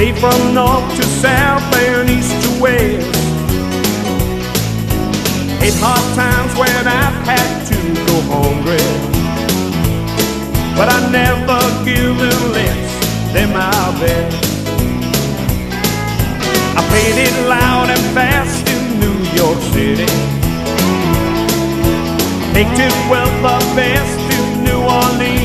Played from north to south and east to west. Hate hard times when I've had to go hungry, but I never given less than my best. I played it loud and fast in New York City, picked it well the best in New Orleans.